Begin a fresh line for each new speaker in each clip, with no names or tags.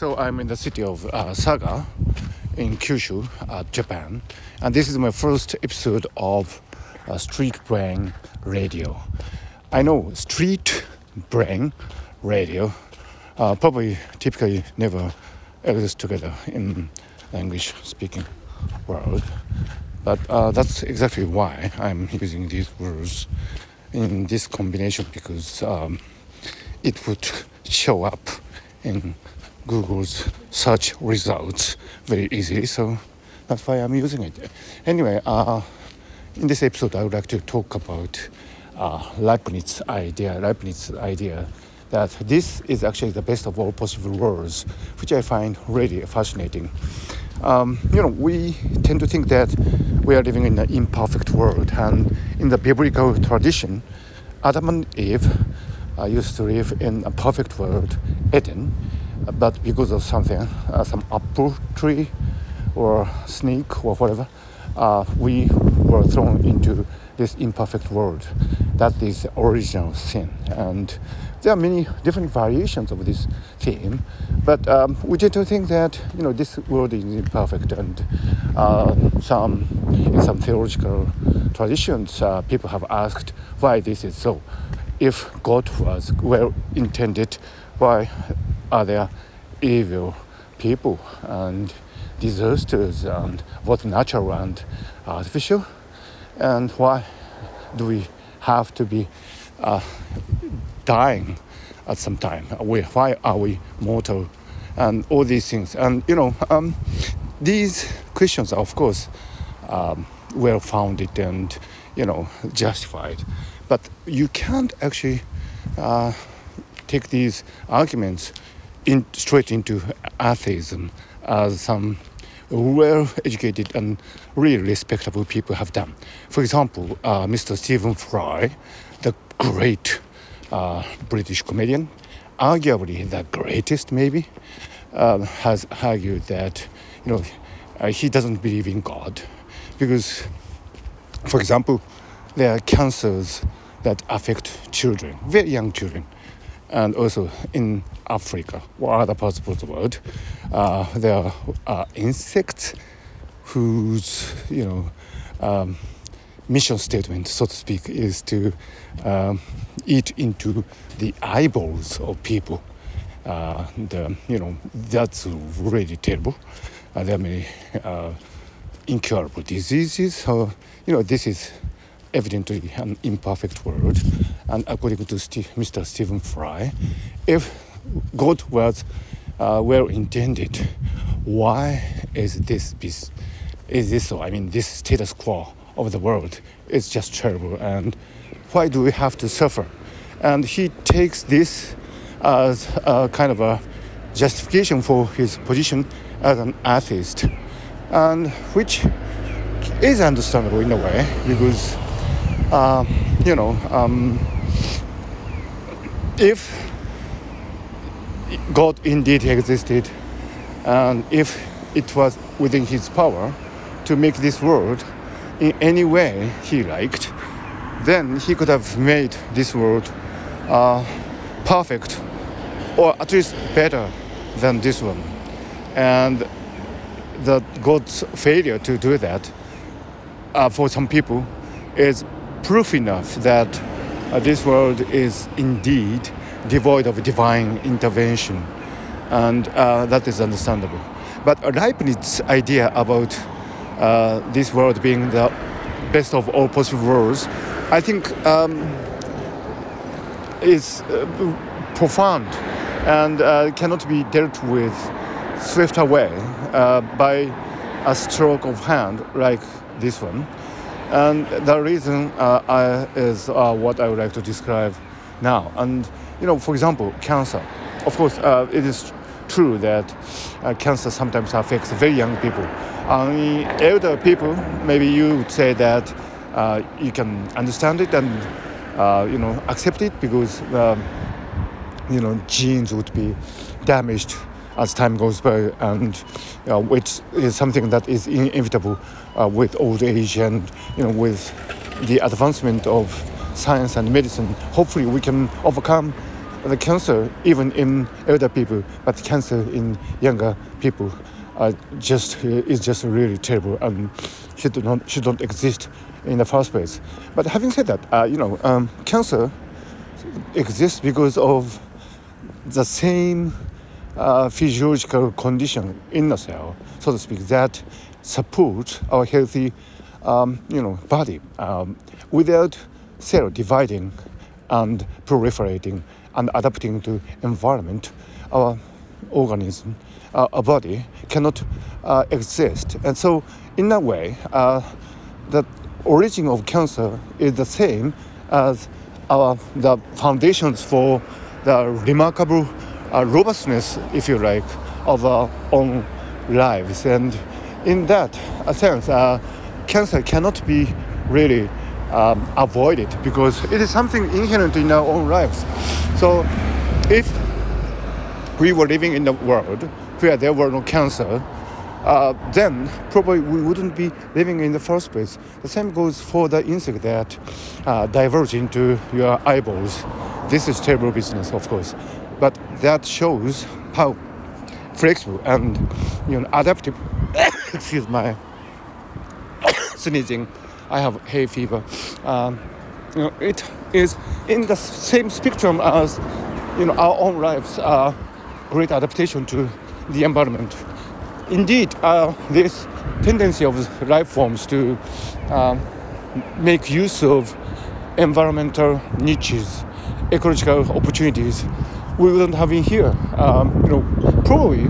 So I'm in the city of Saga in Kyushu, Japan, and this is my first episode of Street Brain Radio. I know street brain radio probably typically never exist together in English-speaking world, but that's exactly why I'm using these words in this combination, because it would show up in Google's search results very easily, so that's why I'm using it. Anyway, in this episode, I would like to talk about Leibniz idea that this is actually the best of all possible worlds, which I find really fascinating. We tend to think that we are living in an imperfect world, and in the biblical tradition, Adam and Eve used to live in a perfect world, Eden, but because of something, some apple tree or snake or whatever, we were thrown into this imperfect world. That is the original sin. And there are many different variations of this theme, but we tend to think that this world is imperfect, and in some theological traditions, people have asked why this is so. If God was well intended, why are there evil people and disasters, and what's natural and artificial, and why do we have to be dying at some time? Why are we mortal, and all these things? And these questions are, of course, well founded and justified, but you can't actually take these arguments straight into atheism, as some well-educated and really respectable people have done. For example, Mr. Stephen Fry, the great British comedian, arguably the greatest maybe, has argued that he doesn't believe in God because, for example, there are cancers that affect children, very young children, and also in Africa or other parts of the world, there are insects whose mission statement, so to speak, is to eat into the eyeballs of people. That's really terrible. There are many incurable diseases. So this is evidently an imperfect world. And according to Mr. Stephen Fry, if God was well intended, why is this so? I mean, this status quo of the world is just terrible, and why do we have to suffer? And he takes this as a kind of a justification for his position as an atheist, and which is understandable in a way, because if God indeed existed, and if it was within his power to make this world in any way he liked, then he could have made this world perfect, or at least better than this one. And God's failure to do that, for some people, is proof enough that this world is indeed devoid of divine intervention, and that is understandable. But Leibniz's idea about this world being the best of all possible worlds, I think, is profound and cannot be dealt with swift away by a stroke of hand like this one. And the reason is what I would like to describe now. And, for example, cancer. Of course, it is true that cancer sometimes affects very young people. Elder people, maybe you would say that you can understand it and, accept it because, genes would be damaged as time goes by, and which is something that is inevitable with old age and with the advancement of science and medicine. Hopefully we can overcome the cancer even in elder people, but cancer in younger people is just really terrible and should not exist in the first place. But having said that, cancer exists because of the same physiological condition in the cell, so to speak, that support our healthy body without cell dividing and proliferating and adapting to environment. Our organism, our body cannot exist. And so in that way, the origin of cancer is the same as the foundations for the remarkable robustness, if you like, of our own lives. And in that sense, cancer cannot be really avoided because it is something inherent in our own lives. So if we were living in a world where there were no cancer, then probably we wouldn't be living in the first place. The same goes for the insect that diverge into your eyeballs. This is terrible business, of course, but that shows how flexible and adaptive. Excuse my sneezing. I have hay fever. It is in the same spectrum as our own lives. Great adaptation to the environment. Indeed, this tendency of life forms to make use of environmental niches, ecological opportunities, we wouldn't have been here. Probably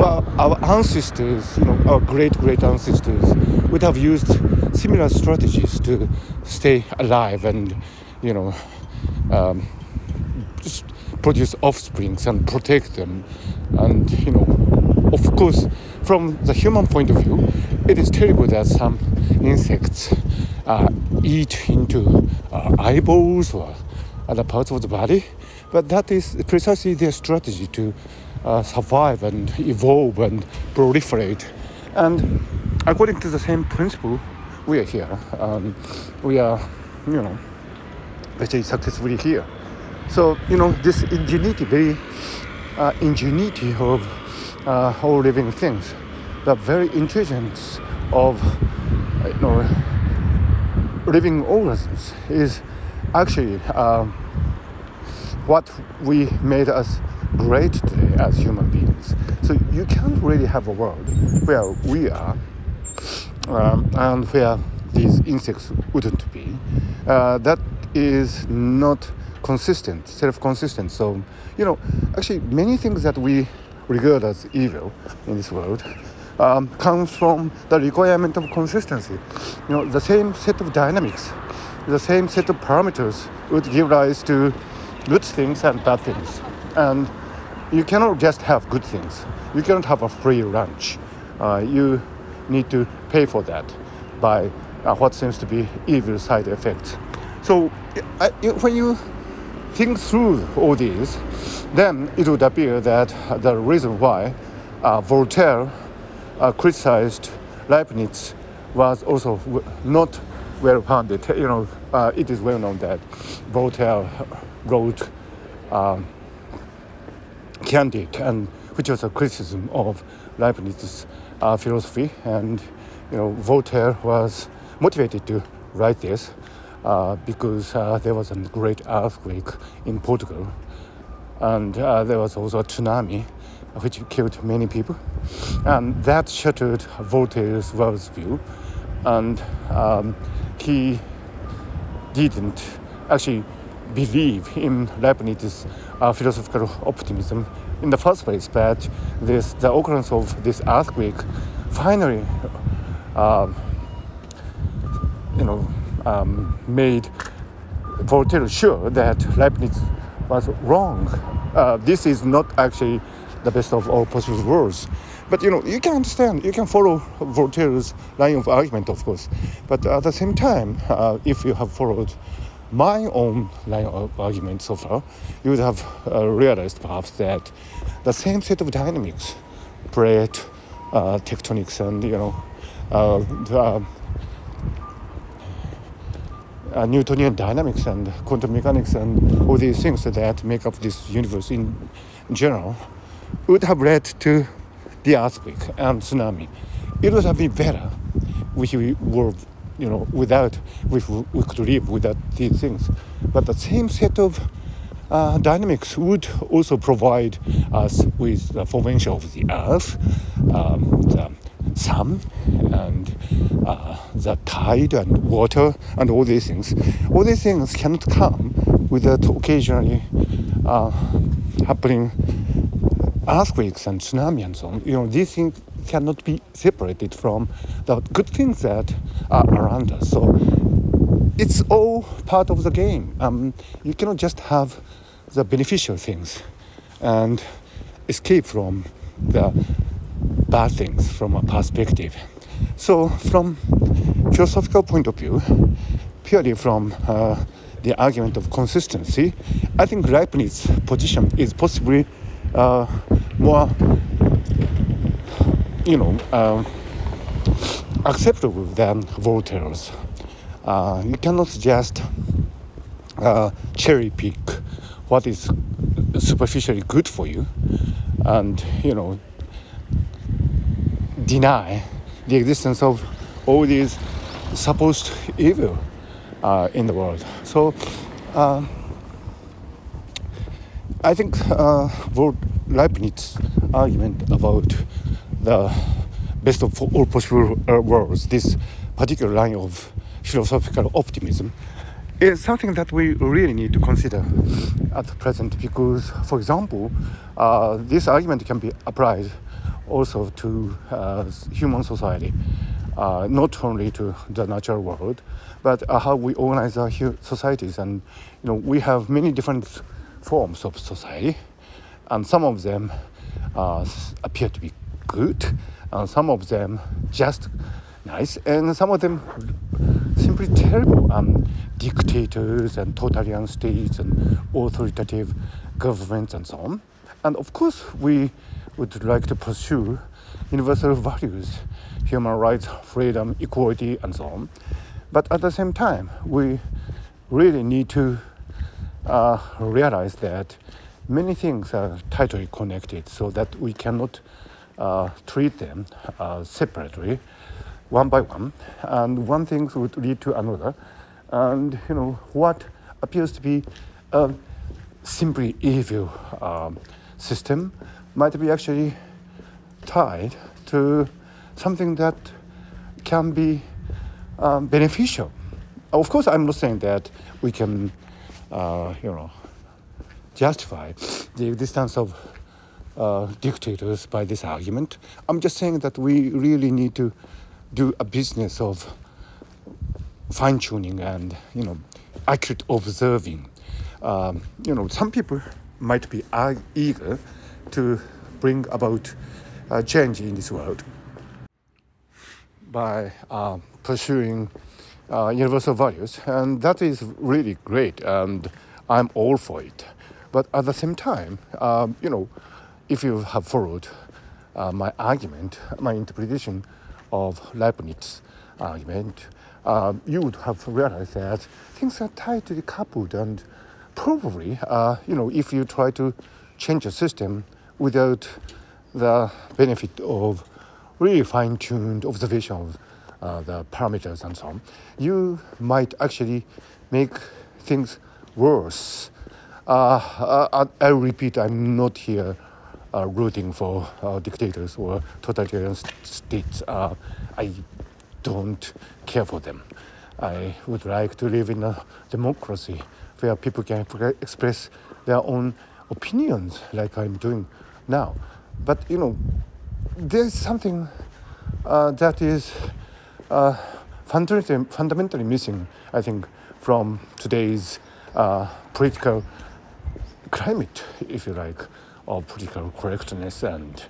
our ancestors, our great ancestors, would have used similar strategies to stay alive and, just produce offsprings and protect them. And, of course, from the human point of view, it is terrible that some insects eat into eyeballs or other parts of the body. But that is precisely their strategy to survive and evolve and proliferate. And according to the same principle, we are here. We are, very successfully here. So, this ingenuity of all living things, the very intelligence of, living organisms is actually what we made us great today as human beings. So you can't really have a world where we are and where these insects wouldn't be. That is not consistent, self-consistent. So, actually many things that we regard as evil in this world comes from the requirement of consistency. The same set of dynamics, the same set of parameters would give rise to good things and bad things. And you cannot just have good things. You cannot have a free lunch. You need to pay for that by what seems to be evil side effects. So when you think through all these, then it would appear that the reason why Voltaire criticized Leibniz was also not well-founded. It is well known that Voltaire wrote Candide, and which was a criticism of Leibniz's philosophy. And Voltaire was motivated to write this because there was a great earthquake in Portugal, and there was also a tsunami which killed many people, and that shattered Voltaire's worldview, and he didn't actually believe in Leibniz's philosophical optimism in the first place. But the occurrence of this earthquake finally made Voltaire sure that Leibniz was wrong. This is not actually the best of all possible worlds. But you can understand, you can follow Voltaire's line of argument, of course. But at the same time, if you have followed my own line of argument so far, you would have realized perhaps that the same set of dynamics, plate, tectonics, and Newtonian dynamics and quantum mechanics and all these things that make up this universe in general would have led to the earthquake and tsunami. It would have been better if we were, if we could live without these things. But the same set of dynamics would also provide us with the formation of the earth, the sun, and the tide and water and all these things. All these things cannot come without occasionally happening earthquakes and tsunami and so on. These things cannot be separated from the good things that are around us. So it's all part of the game. You cannot just have the beneficial things and escape from the bad things from a perspective. So from philosophical point of view, purely from the argument of consistency, I think Leibniz's position is possibly more acceptable than Voltaire's. You cannot just cherry pick what is superficially good for you and deny the existence of all these supposed evil in the world. So I think Leibniz's argument about the best of all possible worlds, this particular line of philosophical optimism, is something that we really need to consider at present because, for example, this argument can be applied also to human society, not only to the natural world, but how we organize our societies. And we have many different forms of society, and some of them appear to be good, and some of them just nice, and some of them simply terrible, dictators and totalitarian states and authoritative governments and so on. And of course, we would like to pursue universal values, human rights, freedom, equality, and so on. But at the same time, we really need to realize that many things are tightly connected so that we cannot treat them separately, one by one, and one thing would lead to another. And what appears to be a simply evil system might be actually tied to something that can be beneficial. Of course, I'm not saying that we can, justify the existence of dictators by this argument. I'm just saying that we really need to do a business of fine-tuning and accurate observing. Some people might be eager to bring about change in this world by pursuing universal values, and that is really great, and I'm all for it. But at the same time, if you have followed my argument, my interpretation of Leibniz's argument, you would have realized that things are tightly coupled, and probably, if you try to change a system without the benefit of really fine-tuned observation of the parameters and so on, you might actually make things worse. I repeat, I'm not here rooting for dictators or totalitarian states. I don't care for them. I would like to live in a democracy where people can express their own opinions like I'm doing now. But, there's something that is fundamentally missing, I think, from today's political climate, if you like, of political correctness and,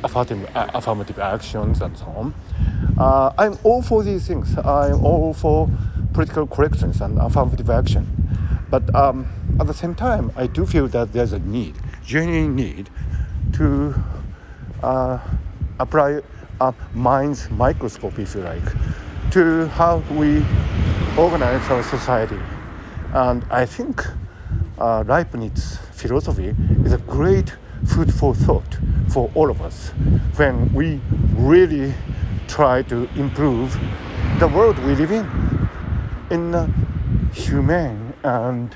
affirmative actions and so on. I'm all for these things. I'm all for political correctness and affirmative action. But at the same time, I do feel that there's a need, genuine need, to apply a mind's microscope, if you like, to how we organize our society. And I think Leibniz philosophy is a great food for thought for all of us when we really try to improve the world we live in a humane and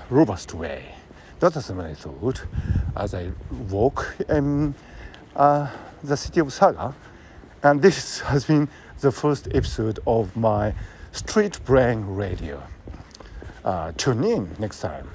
robust way. That is my thought as I walk in the City of Saga. And this has been the first episode of my Street Brain Radio. Tune in next time.